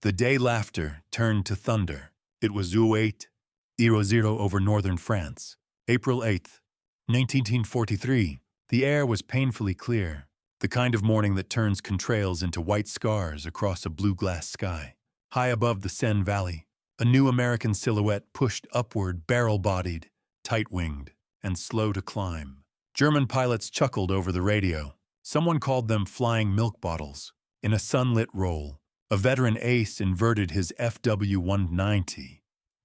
The day laughter turned to thunder. It was 08:00 over northern France, April 8th, 1943. The air was painfully clear, the kind of morning that turns contrails into white scars across a blue glass sky. High above the Seine Valley, a new American silhouette pushed upward, barrel-bodied, tight-winged, and slow to climb. German pilots chuckled over the radio. Someone called them flying milk bottles. In a sunlit roll, a veteran ace inverted his FW-190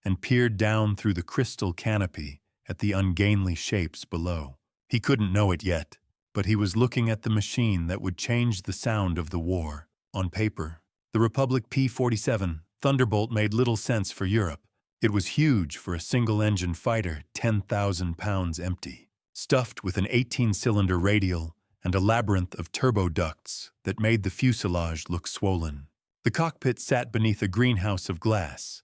and peered down through the crystal canopy at the ungainly shapes below. He couldn't know it yet, but he was looking at the machine that would change the sound of the war. On paper, the Republic P-47 Thunderbolt made little sense for Europe. It was huge for a single-engine fighter, 10,000 pounds empty, stuffed with an 18-cylinder radial and a labyrinth of turbo ducts that made the fuselage look swollen. The cockpit sat beneath a greenhouse of glass.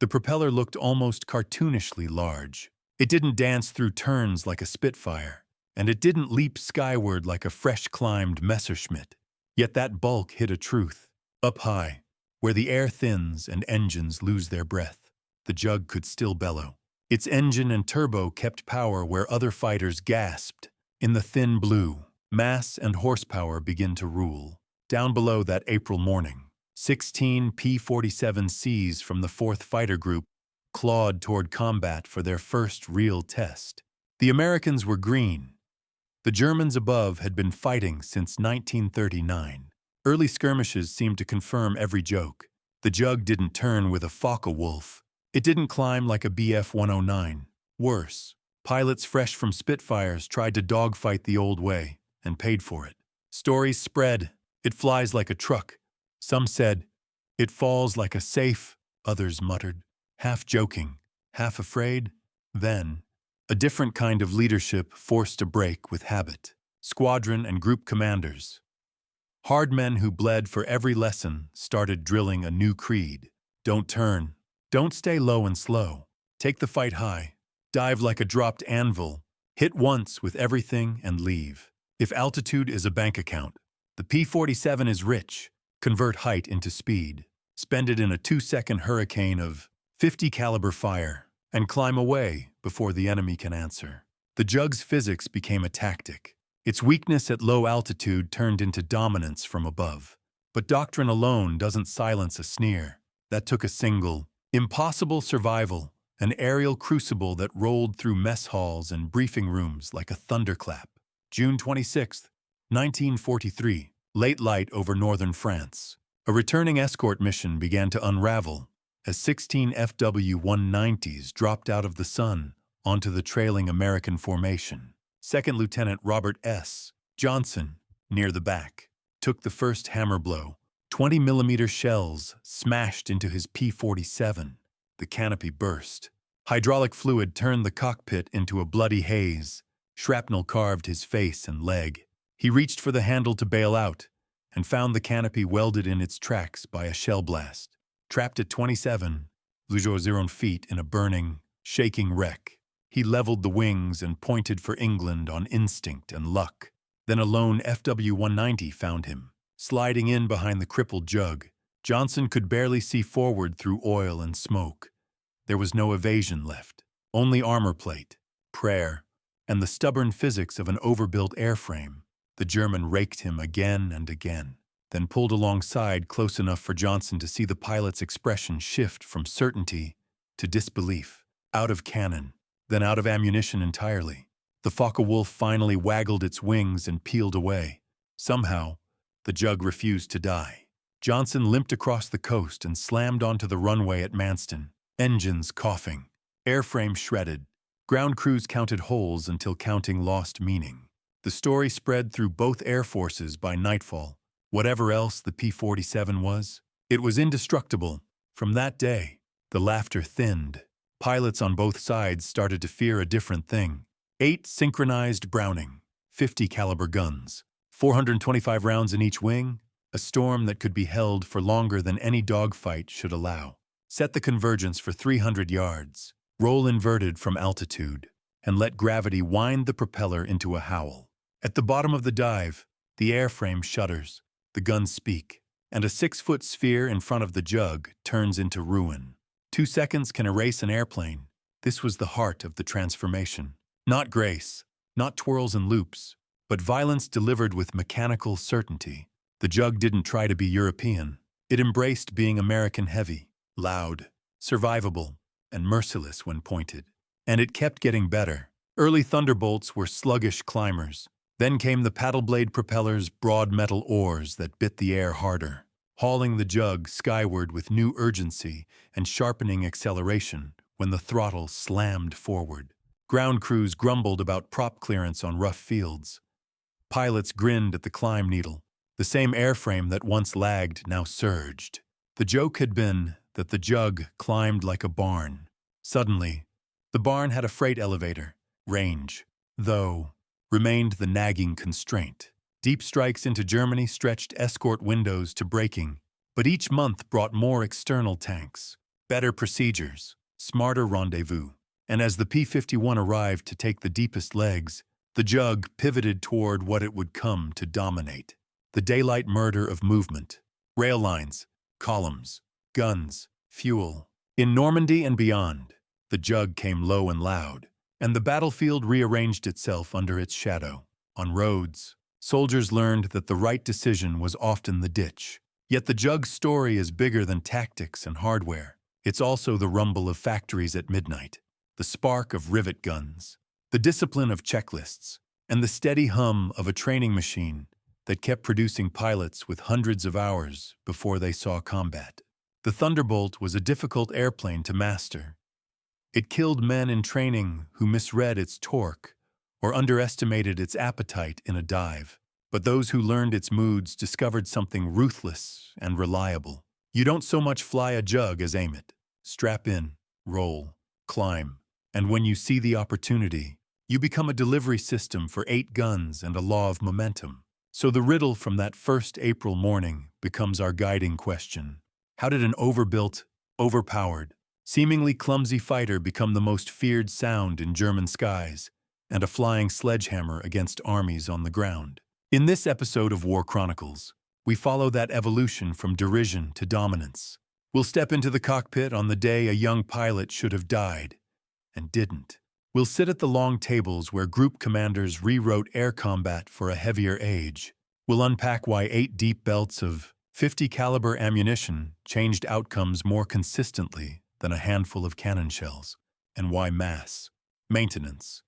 The propeller looked almost cartoonishly large. It didn't dance through turns like a Spitfire, and it didn't leap skyward like a fresh-climbed Messerschmitt. Yet that bulk hid a truth. Up high, where the air thins and engines lose their breath, the Jug could still bellow. Its engine and turbo kept power where other fighters gasped. In the thin blue, mass and horsepower begin to rule. Down below that April morning, 16 P-47Cs from the 4th Fighter Group clawed toward combat for their first real test. The Americans were green. The Germans above had been fighting since 1939. Early skirmishes seemed to confirm every joke. The Jug didn't turn with a Focke-Wulf. It didn't climb like a Bf-109. Worse, pilots fresh from Spitfires tried to dogfight the old way and paid for it. Stories spread. It flies like a truck. Some said, it falls like a safe. Others muttered, half joking, half afraid. Then, a different kind of leadership forced a break with habit. Squadron and group commanders, hard men who bled for every lesson, started drilling a new creed. Don't turn. Don't stay low and slow. Take the fight high. Dive like a dropped anvil. Hit once with everything and leave. If altitude is a bank account, the P-47 is rich. Convert height into speed. Spend it in a 2-second hurricane of 50 caliber fire and climb away before the enemy can answer. The Jug's physics became a tactic. Its weakness at low altitude turned into dominance from above. But doctrine alone doesn't silence a sneer. That took a single, impossible survival, an aerial crucible that rolled through mess halls and briefing rooms like a thunderclap. June 26, 1943, late light over northern France. A returning escort mission began to unravel as 16 FW-190s dropped out of the sun onto the trailing American formation. Second Lieutenant Robert S. Johnson, near the back, took the first hammer blow. 20mm shells smashed into his P-47. The canopy burst. Hydraulic fluid turned the cockpit into a bloody haze. Shrapnel carved his face and leg. He reached for the handle to bail out and found the canopy welded in its tracks by a shell blast. Trapped at 27,000 feet in a burning, shaking wreck, he leveled the wings and pointed for England on instinct and luck. Then a lone FW-190 found him. Sliding in behind the crippled Jug, Johnson could barely see forward through oil and smoke. There was no evasion left, only armor plate, prayer, and the stubborn physics of an overbuilt airframe. The German raked him again and again, then pulled alongside close enough for Johnson to see the pilot's expression shift from certainty to disbelief. Out of cannon, then out of ammunition entirely. The Focke-Wulf finally waggled its wings and peeled away. Somehow, the Jug refused to die. Johnson limped across the coast and slammed onto the runway at Manston, engines coughing, airframe shredded. Ground crews counted holes until counting lost meaning. The story spread through both air forces by nightfall. Whatever else the P-47 was, it was indestructible. From that day, the laughter thinned. Pilots on both sides started to fear a different thing. 8 synchronized Browning, 50 caliber guns, 425 rounds in each wing, a storm that could be held for longer than any dogfight should allow. Set the convergence for 300 yards, roll inverted from altitude, and let gravity wind the propeller into a howl. At the bottom of the dive, the airframe shudders, the guns speak. and a 6-foot sphere in front of the Jug turns into ruin. 2 seconds can erase an airplane. This was the heart of the transformation. Not grace, not twirls and loops, but violence delivered with mechanical certainty. The Jug didn't try to be European. It embraced being American heavy, loud, survivable, and merciless when pointed. And it kept getting better. Early Thunderbolts were sluggish climbers. Then came the paddle-blade propellers, broad metal oars that bit the air harder, hauling the Jug skyward with new urgency and sharpening acceleration when the throttle slammed forward. Ground crews grumbled about prop clearance on rough fields. Pilots grinned at the climb needle. The same airframe that once lagged now surged. The joke had been that the Jug climbed like a barn. Suddenly, the barn had a freight elevator. Range, though, remained the nagging constraint. Deep strikes into Germany stretched escort windows to braking, but each month brought more external tanks, better procedures, smarter rendezvous. And as the P-51 arrived to take the deepest legs, the Jug pivoted toward what it would come to dominate. The daylight murder of movement. Rail lines, columns, guns, fuel. In Normandy and beyond, the Jug came low and loud, and the battlefield rearranged itself under its shadow. On roads, soldiers learned that the right decision was often the ditch. Yet the Jug's story is bigger than tactics and hardware. It's also the rumble of factories at midnight, the spark of rivet guns, the discipline of checklists, and the steady hum of a training machine that kept producing pilots with hundreds of hours before they saw combat. The Thunderbolt was a difficult airplane to master. It killed men in training who misread its torque or underestimated its appetite in a dive. But those who learned its moods discovered something ruthless and reliable. You don't so much fly a Jug as aim it. Strap in, roll, climb, and when you see the opportunity, you become a delivery system for 8 guns and a law of momentum. So the riddle from that first April morning becomes our guiding question. How did an overbuilt, overpowered, seemingly clumsy fighter become the most feared sound in German skies and a flying sledgehammer against armies on the ground? In this episode of War Chronicles, we follow that evolution from derision to dominance. We'll step into the cockpit on the day a young pilot should have died, and didn't. We'll sit at the long tables where group commanders rewrote air combat for a heavier age. We'll unpack why 8 deep belts of .50 caliber ammunition changed outcomes more consistently than a handful of cannon shells, and why mass, maintenance,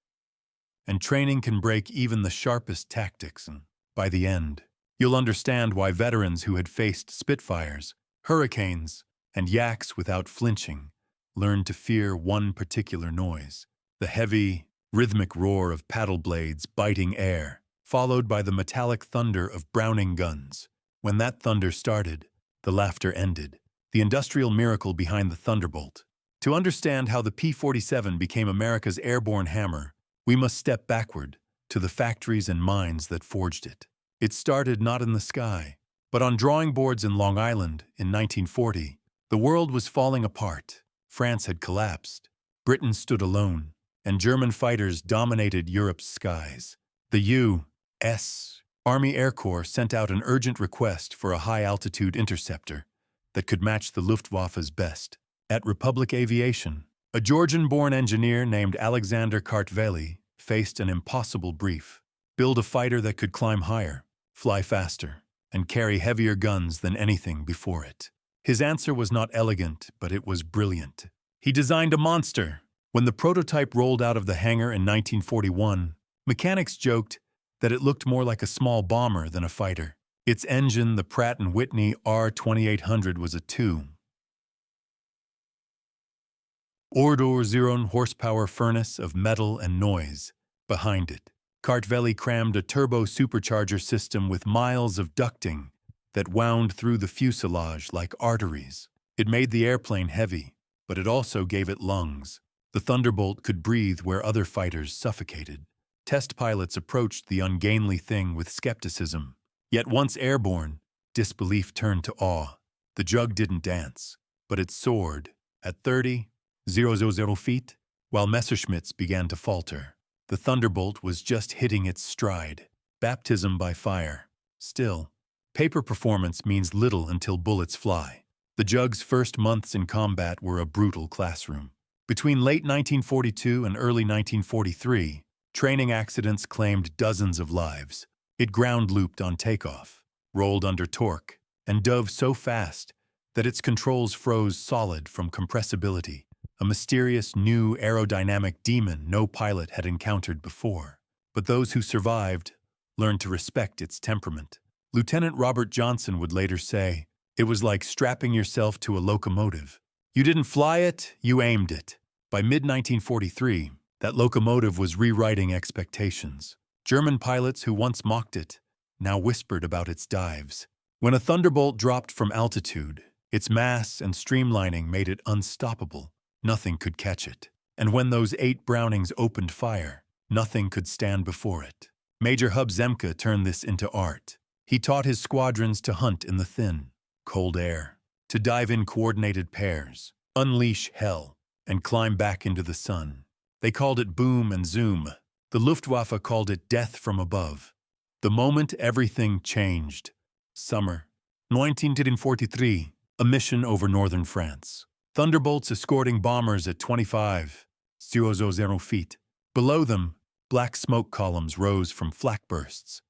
and training can break even the sharpest tactics. And by the end, you'll understand why veterans who had faced Spitfires, Hurricanes, and Yaks without flinching learned to fear one particular noise. The heavy, rhythmic roar of paddle blades biting air, followed by the metallic thunder of Browning guns. When that thunder started, the laughter ended. The industrial miracle behind the Thunderbolt. To understand how the P-47 became America's airborne hammer, we must step backward to the factories and mines that forged it. It started not in the sky, but on drawing boards in Long Island in 1940. The world was falling apart. France had collapsed. Britain stood alone, and German fighters dominated Europe's skies. The U.S. Army Air Corps sent out an urgent request for a high-altitude interceptor that could match the Luftwaffe's best. At Republic Aviation, a Georgian-born engineer named Alexander Kartveli faced an impossible brief: build a fighter that could climb higher, fly faster, and carry heavier guns than anything before it. His answer was not elegant, but it was brilliant. He designed a monster. When the prototype rolled out of the hangar in 1941, mechanics joked that it looked more like a small bomber than a fighter. Its engine, the Pratt & Whitney R2800, was a 2.0 horsepower furnace of metal and noise. Behind it, Kartveli crammed a turbo-supercharger system with miles of ducting that wound through the fuselage like arteries. It made the airplane heavy, but it also gave it lungs. The Thunderbolt could breathe where other fighters suffocated. Test pilots approached the ungainly thing with skepticism. Yet once airborne, disbelief turned to awe. The Jug didn't dance, but it soared at 30,000 feet, while Messerschmitts began to falter. The Thunderbolt was just hitting its stride. Baptism by fire. Still, Paper performance means little until bullets fly. The Jug's first months in combat were a brutal classroom. Between late 1942 and early 1943, training accidents claimed dozens of lives. It ground-looped on takeoff, rolled under torque, and dove so fast that its controls froze solid from compressibility, a mysterious new aerodynamic demon no pilot had encountered before. But those who survived learned to respect its temperament. Lieutenant Robert Johnson would later say, "It was like strapping yourself to a locomotive. You didn't fly it, you aimed it." By mid-1943, that locomotive was rewriting expectations. German pilots who once mocked it now whispered about its dives. When a Thunderbolt dropped from altitude, its mass and streamlining made it unstoppable. Nothing could catch it. And when those 8 Brownings opened fire, nothing could stand before it. Major Hub Zemke turned this into art. He taught his squadrons to hunt in the thin, cold air, to dive in coordinated pairs, unleash hell, and climb back into the sun. They called it boom and zoom. The Luftwaffe called it death from above. The moment everything changed. Summer 1943, a mission over northern France. Thunderbolts escorting bombers at 25,000 feet. Below them, black smoke columns rose from flak bursts.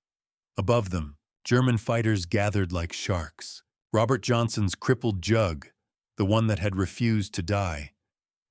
Above them, German fighters gathered like sharks. Robert Johnson's crippled Jug, the one that had refused to die,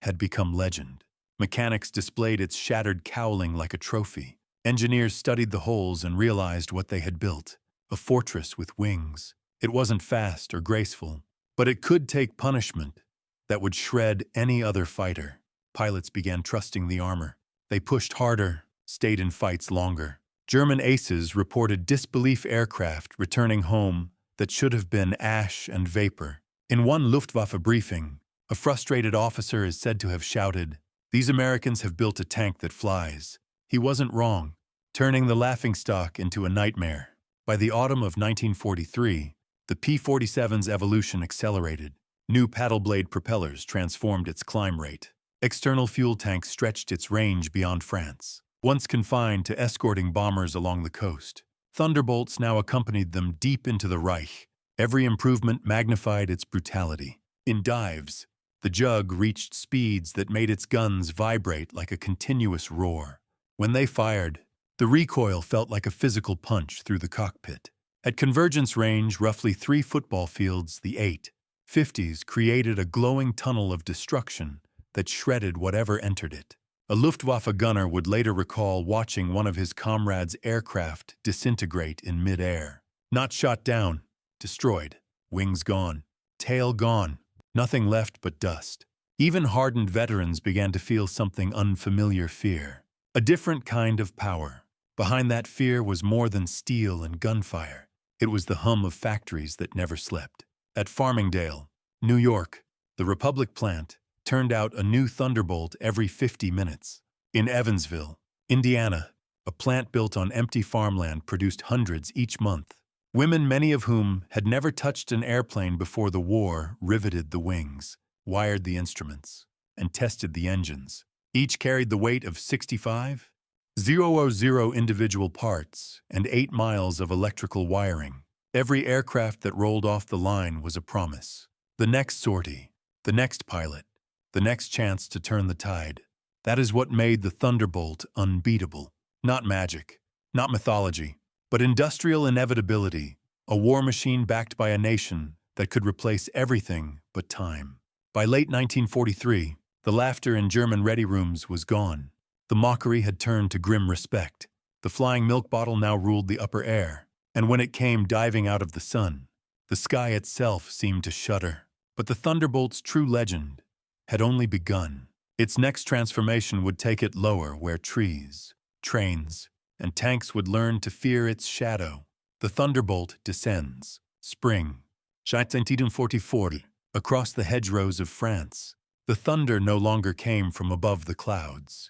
had become legend. Mechanics displayed its shattered cowling like a trophy. Engineers studied the holes and realized what they had built, a fortress with wings. It wasn't fast or graceful, but it could take punishment that would shred any other fighter. Pilots began trusting the armor. They pushed harder, stayed in fights longer. German aces reported disbelief aircraft returning home that should have been ash and vapor. In one Luftwaffe briefing, a frustrated officer is said to have shouted, "These Americans have built a tank that flies." He wasn't wrong, turning the laughingstock into a nightmare. By the autumn of 1943, the P-47's evolution accelerated. New paddle-blade propellers transformed its climb rate. External fuel tanks stretched its range beyond France. Once confined to escorting bombers along the coast, Thunderbolts now accompanied them deep into the Reich. Every improvement magnified its brutality. In dives, the Jug reached speeds that made its guns vibrate like a continuous roar. When they fired, the recoil felt like a physical punch through the cockpit. At convergence range, roughly 3 football fields, the 8.50s created a glowing tunnel of destruction that shredded whatever entered it. A Luftwaffe gunner would later recall watching one of his comrades' aircraft disintegrate in midair. Not shot down, destroyed, wings gone, tail gone, nothing left but dust. Even hardened veterans began to feel something unfamiliar: fear. A different kind of power. Behind that fear was more than steel and gunfire. It was the hum of factories that never slept. At Farmingdale, New York, the Republic plant turned out a new Thunderbolt every 50 minutes. In Evansville, Indiana, a plant built on empty farmland produced hundreds each month. Women, many of whom had never touched an airplane before the war, riveted the wings, wired the instruments, and tested the engines. Each carried the weight of 65,000 individual parts and 8 miles of electrical wiring. Every aircraft that rolled off the line was a promise. The next sortie, the next pilot, the next chance to turn the tide. That is what made the Thunderbolt unbeatable. Not magic, not mythology, but industrial inevitability, a war machine backed by a nation that could replace everything but time. By late 1943, the laughter in German ready rooms was gone. The mockery had turned to grim respect. The flying milk bottle now ruled the upper air, and when it came diving out of the sun, the sky itself seemed to shudder. But the Thunderbolt's true legend had only begun. Its next transformation would take it lower, where trees, trains, and tanks would learn to fear its shadow. The Thunderbolt descends. Spring, 1944, across the hedgerows of France. The thunder no longer came from above the clouds.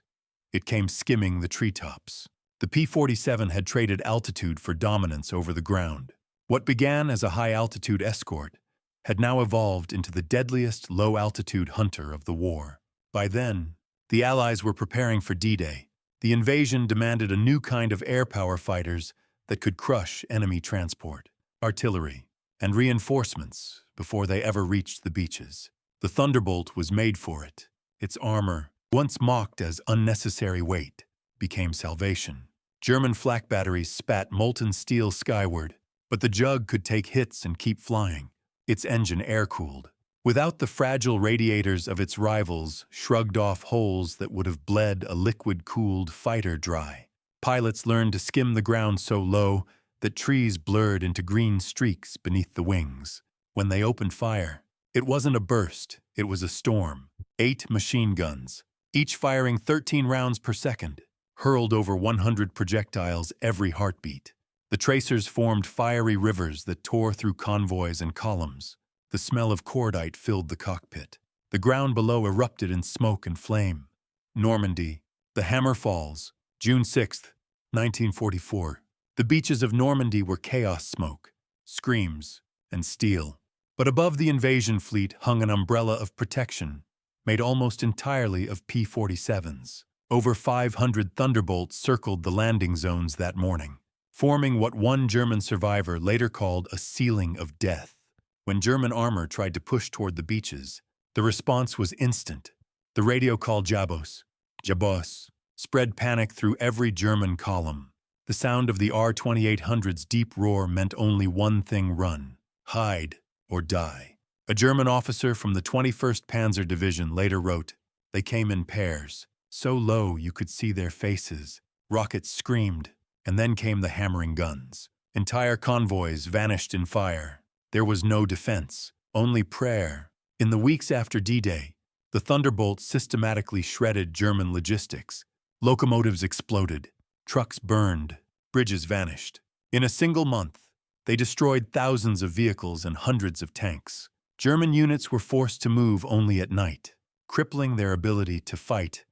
It came skimming the treetops. The P-47 had traded altitude for dominance over the ground. What began as a high-altitude escort had now evolved into the deadliest low-altitude hunter of the war. By then, the Allies were preparing for D-Day. The invasion demanded a new kind of air power fighters that could crush enemy transport. artillery, and reinforcements before they ever reached the beaches. The Thunderbolt was made for it. Its armor, once mocked as unnecessary weight, became salvation. German flak batteries spat molten steel skyward, but the Jug could take hits and keep flying, its engine air-cooled. Without the fragile radiators of its rivals shrugged off holes that would have bled a liquid-cooled fighter dry. Pilots learned to skim the ground so low that trees blurred into green streaks beneath the wings. When they opened fire, it wasn't a burst, it was a storm. 8 machine guns, each firing 13 rounds per second, hurled over 100 projectiles every heartbeat. The tracers formed fiery rivers that tore through convoys and columns. The smell of cordite filled the cockpit. The ground below erupted in smoke and flame. Normandy. The hammer falls. June 6, 1944. The beaches of Normandy were chaos smoke, screams, and steel. But above the invasion fleet hung an umbrella of protection, made almost entirely of P-47s. Over 500 Thunderbolts circled the landing zones that morning, forming what one German survivor later called a ceiling of death. When German armor tried to push toward the beaches, the response was instant. The radio call Jabos, spread panic through every German column. The sound of the R-2800's deep roar meant only one thing: run, hide, or die. A German officer from the 21st Panzer Division later wrote, "They came in pairs, so low you could see their faces. Rockets screamed, and then came the hammering guns. Entire convoys vanished in fire. There was no defense, only prayer." In the weeks after D-Day, the Thunderbolt systematically shredded German logistics. Locomotives exploded, trucks burned, bridges vanished. In a single month, they destroyed thousands of vehicles and hundreds of tanks. German units were forced to move only at night, crippling their ability to fight.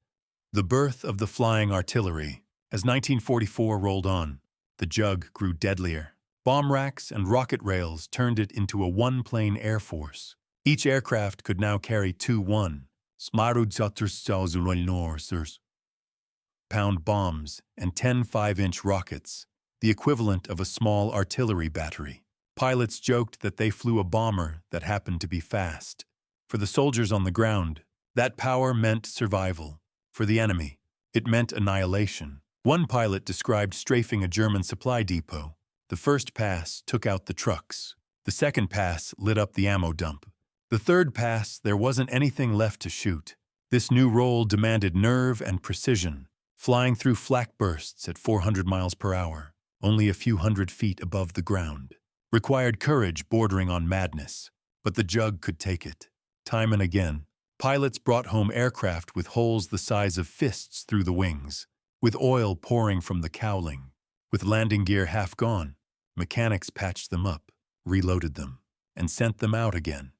The birth of the flying artillery. As 1944 rolled on, the Jug grew deadlier. Bomb racks and rocket rails turned it into a one-plane air force. Each aircraft could now carry 2 1-pound bombs and 10 5-inch rockets, the equivalent of a small artillery battery. Pilots joked that they flew a bomber that happened to be fast. For the soldiers on the ground, that power meant survival. For the enemy, it meant annihilation. One pilot described strafing a German supply depot. The first pass took out the trucks. The second pass lit up the ammo dump. The third pass, there wasn't anything left to shoot. This new role demanded nerve and precision, flying through flak bursts at 400 miles per hour, only a few hundred feet above the ground. Required courage bordering on madness, but the Jug could take it. Time and again, pilots brought home aircraft with holes the size of fists through the wings, with oil pouring from the cowling. With landing gear half gone, mechanics patched them up, reloaded them, and sent them out again.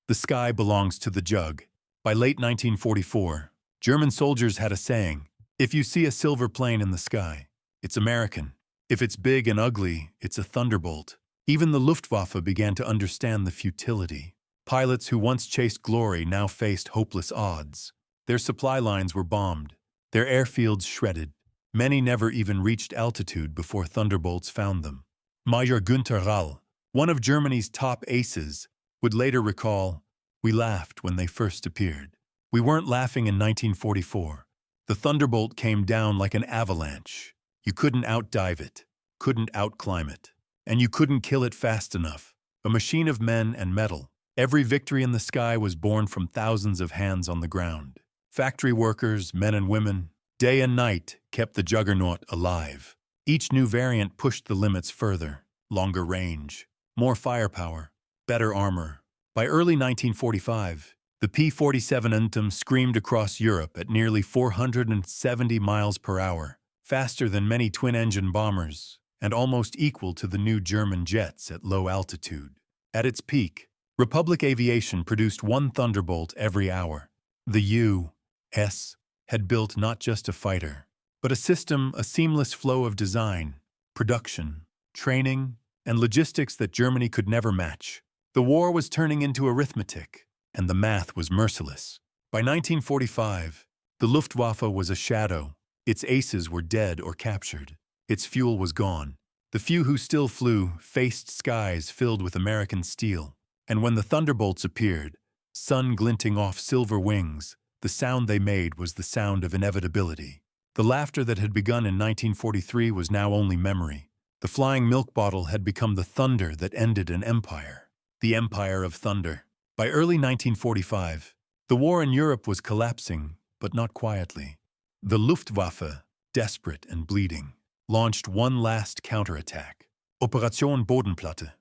The sky belongs to the Jug. By late 1944, German soldiers had a saying: if you see a silver plane in the sky, it's American. If it's big and ugly, it's a Thunderbolt. Even the Luftwaffe began to understand the futility. Pilots who once chased glory now faced hopeless odds. Their supply lines were bombed, their airfields shredded. Many never even reached altitude before Thunderbolts found them. Major Günther Rall, one of Germany's top aces, would later recall, "We laughed when they first appeared. We weren't laughing in 1944. The Thunderbolt came down like an avalanche. You couldn't outdive it, couldn't outclimb it, and you couldn't kill it fast enough. A machine of men and metal. Every victory in the sky was born from thousands of hands on the ground. Factory workers, men and women, day and night, kept the juggernaut alive. Each new variant pushed the limits further. Longer range, more firepower, better armor. By early 1945, the P-47 Anthem screamed across Europe at nearly 470 miles per hour, faster than many twin-engine bombers, and almost equal to the new German jets at low altitude. At its peak, Republic Aviation produced 1 Thunderbolt every hour. The U.S. had built not just a fighter, but a system, a seamless flow of design, production, training, and logistics that Germany could never match. The war was turning into arithmetic, and the math was merciless. By 1945, the Luftwaffe was a shadow. Its aces were dead or captured. Its fuel was gone. The few who still flew faced skies filled with American steel, and when the Thunderbolts appeared, sun glinting off silver wings, the sound they made was the sound of inevitability. The laughter that had begun in 1943 was now only memory. The flying milk bottle had become the thunder that ended an empire. The Empire of Thunder. By early 1945, the war in Europe was collapsing, but not quietly. The Luftwaffe, desperate and bleeding, launched one last counterattack. Operation Bodenplatte.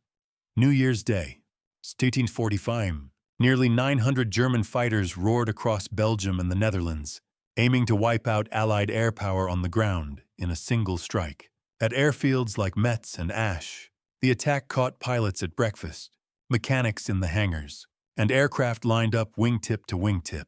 New Year's Day, 1945. Nearly 900 German fighters roared across Belgium and the Netherlands, aiming to wipe out Allied air power on the ground in a single strike. At airfields like Metz and Asch, the attack caught pilots at breakfast, mechanics in the hangars, and aircraft lined up wingtip to wingtip.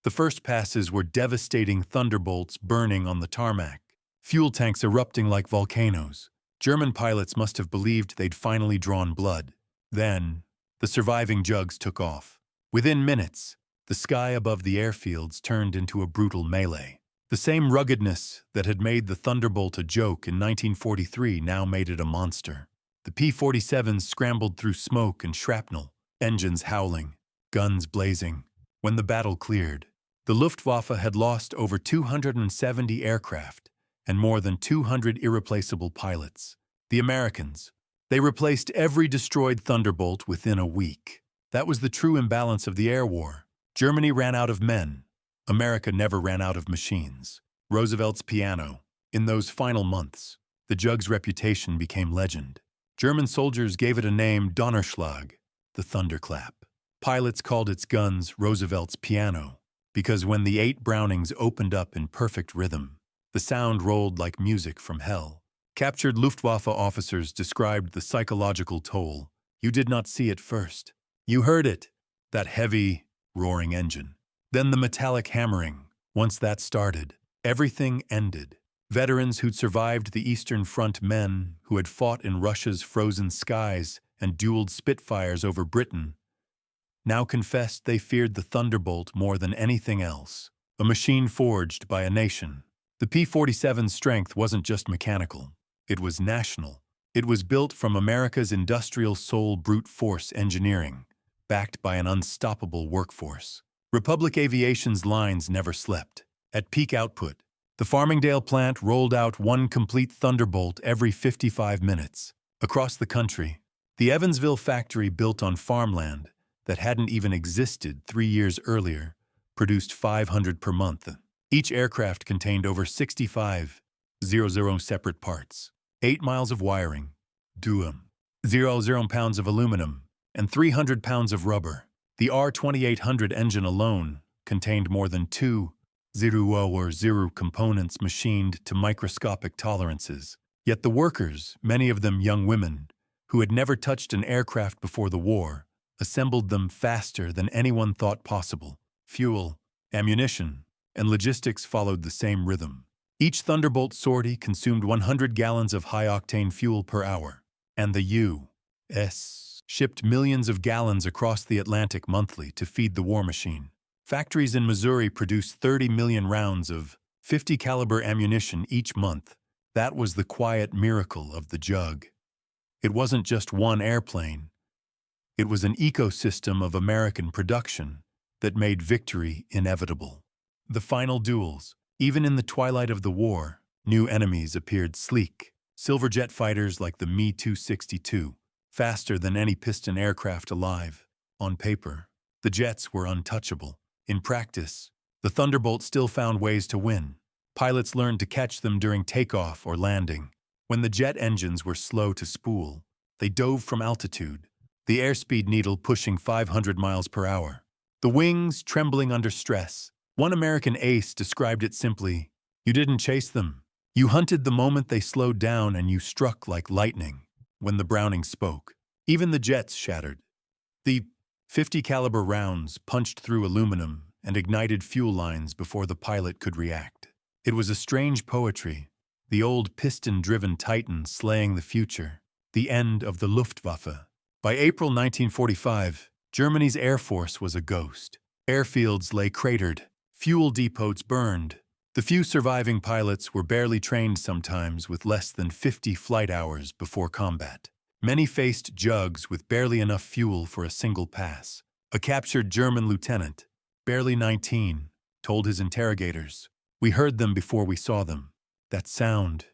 The first passes were devastating thunderbolts burning on the tarmac, fuel tanks erupting like volcanoes. German pilots must have believed they'd finally drawn blood. Then, the surviving jugs took off. Within minutes, the sky above the airfields turned into a brutal melee. The same ruggedness that had made the Thunderbolt a joke in 1943 now made it a monster. The P-47s scrambled through smoke and shrapnel, engines howling, guns blazing. When the battle cleared, the Luftwaffe had lost over 270 aircraft and more than 200 irreplaceable pilots. The Americans, they replaced every destroyed Thunderbolt within a week. That was the true imbalance of the air war. Germany ran out of men. America never ran out of machines. Roosevelt's piano. In those final months, the Jug's reputation became legend. German soldiers gave it a name, Donnerschlag, the thunderclap. Pilots called its guns Roosevelt's piano, because when the 8 Brownings opened up in perfect rhythm, the sound rolled like music from hell. Captured Luftwaffe officers described the psychological toll. You did not see it first. You heard it, that heavy, roaring engine. Then the metallic hammering. Once that started, everything ended. Veterans who'd survived the Eastern Front, men who had fought in Russia's frozen skies and dueled Spitfires over Britain, now confessed they feared the Thunderbolt more than anything else. A machine forged by a nation. The P-47's strength wasn't just mechanical. It was national. It was built from America's industrial soul, brute force engineering, backed by an unstoppable workforce. Republic Aviation's lines never slept. At peak output, the Farmingdale plant rolled out one complete Thunderbolt every 55 minutes. Across the country, the Evansville factory, built on farmland that hadn't even existed 3 years earlier, produced 500 per month. Each aircraft contained over 6,500 separate parts, 8 miles of wiring, 0 pounds of aluminum, and 300 pounds of rubber. The R-2800 engine alone contained more than 2 components machined to microscopic tolerances. Yet the workers, many of them young women, who had never touched an aircraft before the war, assembled them faster than anyone thought possible. Fuel, ammunition, and logistics followed the same rhythm. Each Thunderbolt sortie consumed 100 gallons of high-octane fuel per hour, and the U.S. shipped millions of gallons across the Atlantic monthly to feed the war machine. Factories in Missouri produced 30 million rounds of 50 caliber ammunition each month. That was the quiet miracle of the Jug. It wasn't just one airplane. It was an ecosystem of American production that made victory inevitable. The final duels. Even in the twilight of the war, new enemies appeared sleek. Silver jet fighters like the Me-262, faster than any piston aircraft alive. On paper, the jets were untouchable. In practice, the Thunderbolt still found ways to win. Pilots learned to catch them during takeoff or landing. When the jet engines were slow to spool, they dove from altitude, the airspeed needle pushing 500 miles per hour. The wings trembling under stress. One American ace described it simply: you didn't chase them. You hunted the moment they slowed down, and you struck like lightning. When the Browning spoke, even the jets shattered. The 50 caliber rounds punched through aluminum and ignited fuel lines before the pilot could react. It was a strange poetry, the old piston-driven titan slaying the future, the end of the Luftwaffe. By April 1945, Germany's air force was a ghost. Airfields lay cratered, fuel depots burned, The few surviving pilots were barely trained, sometimes with less than 50 flight hours before combat. Many faced jugs with barely enough fuel for a single pass. A captured German lieutenant, barely 19, told his interrogators, "We heard them before we saw them. That sound.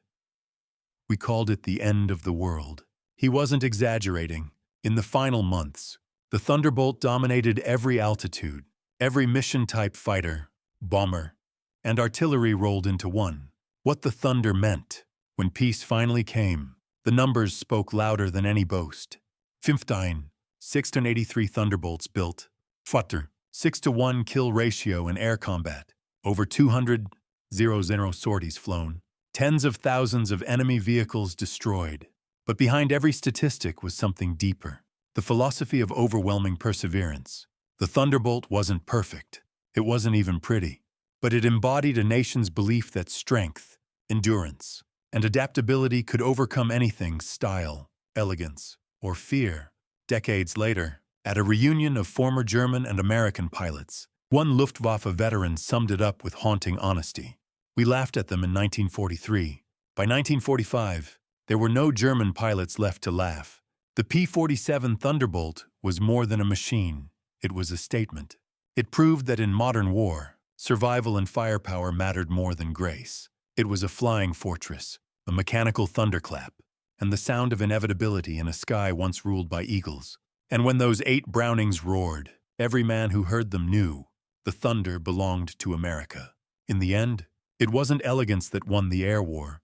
We called it the end of the world." He wasn't exaggerating. In the final months, the Thunderbolt dominated every altitude. Every mission-type fighter, bomber, and artillery rolled into one. What the Thunder meant. When peace finally came, the numbers spoke louder than any boast. 15, 683 Thunderbolts built. Faltered, 6-to-1 kill ratio in air combat. Over 200 sorties flown. Tens of thousands of enemy vehicles destroyed. But behind every statistic was something deeper. The philosophy of overwhelming perseverance. The Thunderbolt wasn't perfect. It wasn't even pretty. But it embodied a nation's belief that strength, endurance, and adaptability could overcome anything: style, elegance, or fear. Decades later, at a reunion of former German and American pilots, one Luftwaffe veteran summed it up with haunting honesty. "We laughed at them in 1943. By 1945, there were no German pilots left to laugh. The P-47 Thunderbolt was more than a machine. It was a statement. It proved that in modern war, survival and firepower mattered more than grace. It was a flying fortress, a mechanical thunderclap, and the sound of inevitability in a sky once ruled by eagles. And when those 8 Brownings roared, every man who heard them knew the thunder belonged to America. In the end, it wasn't elegance that won the air war.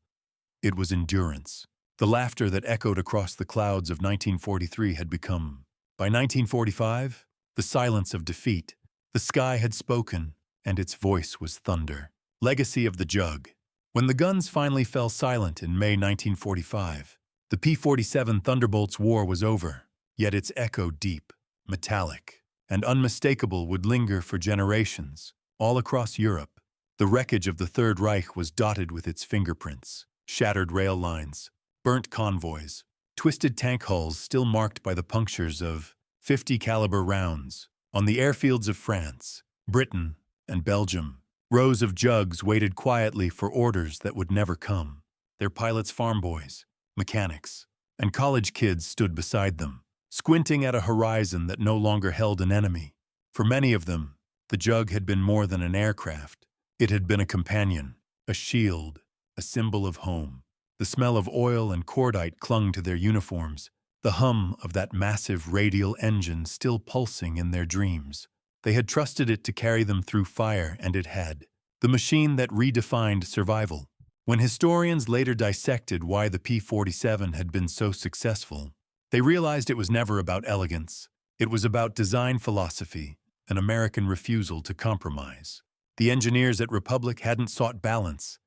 It was endurance. The laughter that echoed across the clouds of 1943 had become, by 1945, the silence of defeat. The sky had spoken, and its voice was thunder. Legacy of the Jug. When the guns finally fell silent in May 1945, the P-47 Thunderbolt's war was over, yet its echo, deep, metallic, and unmistakable, would linger for generations. All across Europe, the wreckage of the Third Reich was dotted with its fingerprints: shattered rail lines, burnt convoys, twisted tank hulls still marked by the punctures of 50 caliber rounds. On the airfields of France, Britain, and Belgium, rows of jugs waited quietly for orders that would never come. Their pilots, farm boys, mechanics, and college kids stood beside them, squinting at a horizon that no longer held an enemy. For many of them, the Jug had been more than an aircraft. It had been a companion, a shield, a symbol of home. The smell of oil and cordite clung to their uniforms, the hum of that massive radial engine still pulsing in their dreams. They had trusted it to carry them through fire, and it had. The machine that redefined survival. When historians later dissected why the P-47 had been so successful, they realized it was never about elegance. It was about design philosophy, an American refusal to compromise. The engineers at Republic hadn't sought balance.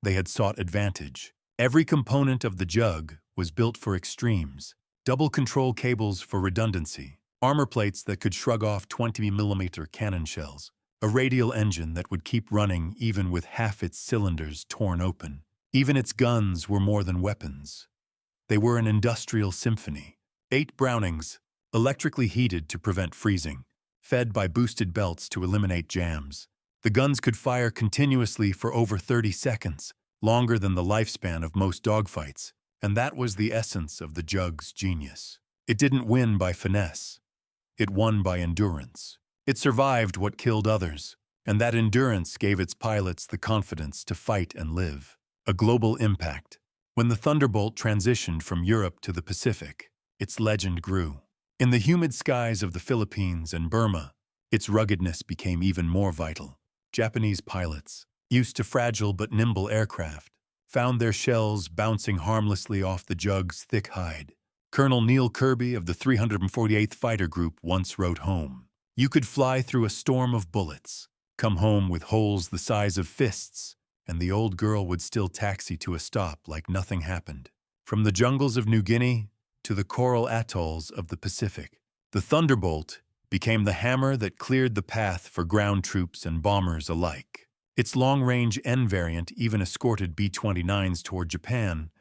They had sought advantage. Every component of the Jug was built for extremes. Double control cables for redundancy, armor plates that could shrug off 20mm cannon shells, a radial engine that would keep running even with half its cylinders torn open. Even its guns were more than weapons. They were an industrial symphony. 8 Brownings, electrically heated to prevent freezing, fed by boosted belts to eliminate jams. The guns could fire continuously for over 30 seconds, longer than the lifespan of most dogfights. And that was the essence of the Jug's genius. It didn't win by finesse. It won by endurance. It survived what killed others, and that endurance gave its pilots the confidence to fight and live. A global impact. When the Thunderbolt transitioned from Europe to the Pacific, its legend grew. In the humid skies of the Philippines and Burma, its ruggedness became even more vital. Japanese pilots, used to fragile but nimble aircraft, found their shells bouncing harmlessly off the Jug's thick hide. Colonel Neil Kirby of the 348th Fighter Group once wrote home, "You could fly through a storm of bullets, come home with holes the size of fists, and the old girl would still taxi to a stop like nothing happened." From the jungles of New Guinea to the coral atolls of the Pacific, the Thunderbolt became the hammer that cleared the path for ground troops and bombers alike. Its long-range N variant even escorted B-29s toward Japan,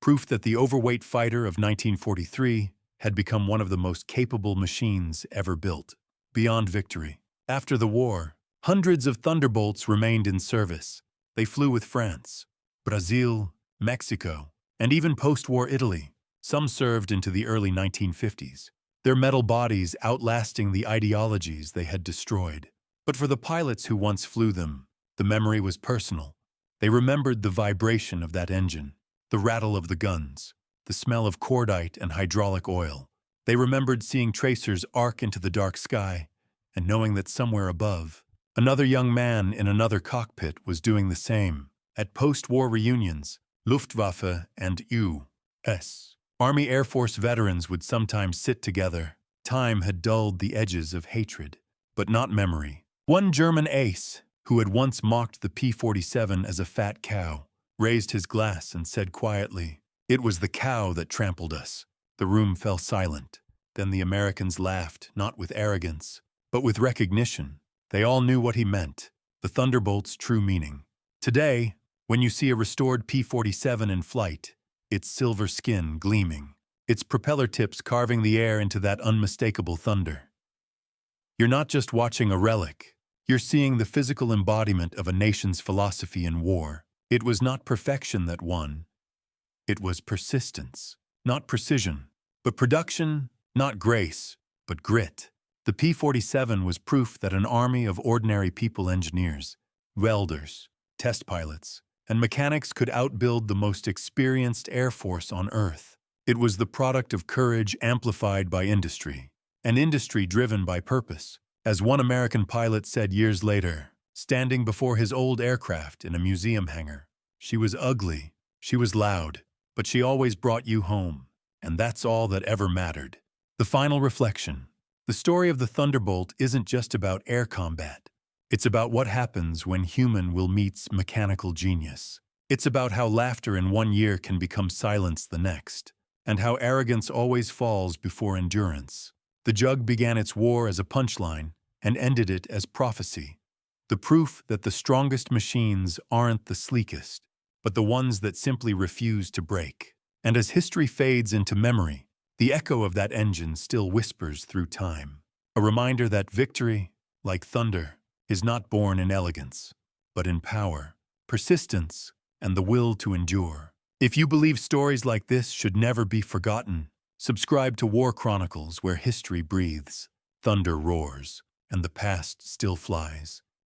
proof that the overweight fighter of 1943 had become one of the most capable machines ever built. Beyond victory. After the war, hundreds of Thunderbolts remained in service, They flew with France, Brazil, Mexico, and even post-war Italy. Some served into the early 1950s, their metal bodies outlasting the ideologies they had destroyed. But for the pilots who once flew them, the memory was personal. They remembered the vibration of that engine, the rattle of the guns, the smell of cordite and hydraulic oil. They remembered seeing tracers arc into the dark sky and knowing that somewhere above, another young man in another cockpit was doing the same. At post-war reunions, Luftwaffe and U.S. Army Air Force veterans would sometimes sit together. Time had dulled the edges of hatred, but not memory. One German ace, who had once mocked the P-47 as a fat cow, raised his glass and said quietly, "It was the cow that trampled us." The room fell silent. Then the Americans laughed, not with arrogance, but with recognition. They all knew what he meant, the Thunderbolt's true meaning. Today, when you see a restored P-47 in flight, its silver skin gleaming, its propeller tips carving the air into that unmistakable thunder, you're not just watching a relic, you're seeing the physical embodiment of a nation's philosophy in war. It was not perfection that won. It was persistence, not precision, but production, not grace, but grit. The P-47 was proof that an army of ordinary people, engineers, welders, test pilots, and mechanics could outbuild the most experienced air force on Earth. It was the product of courage amplified by industry, an industry driven by purpose. As one American pilot said years later, standing before his old aircraft in a museum hangar, "She was ugly, she was loud, but she always brought you home, and that's all that ever mattered." The final reflection. The story of the Thunderbolt isn't just about air combat. It's about what happens when human will meets mechanical genius. It's about how laughter in one year can become silence the next, and how arrogance always falls before endurance. The Jug began its war as a punchline and ended it as prophecy. The proof that the strongest machines aren't the sleekest, but the ones that simply refuse to break. And as history fades into memory, the echo of that engine still whispers through time. A reminder that victory, like thunder, is not born in elegance, but in power, persistence, and the will to endure. If you believe stories like this should never be forgotten, subscribe to War Chronicles, where history breathes, thunder roars, and the past still flies.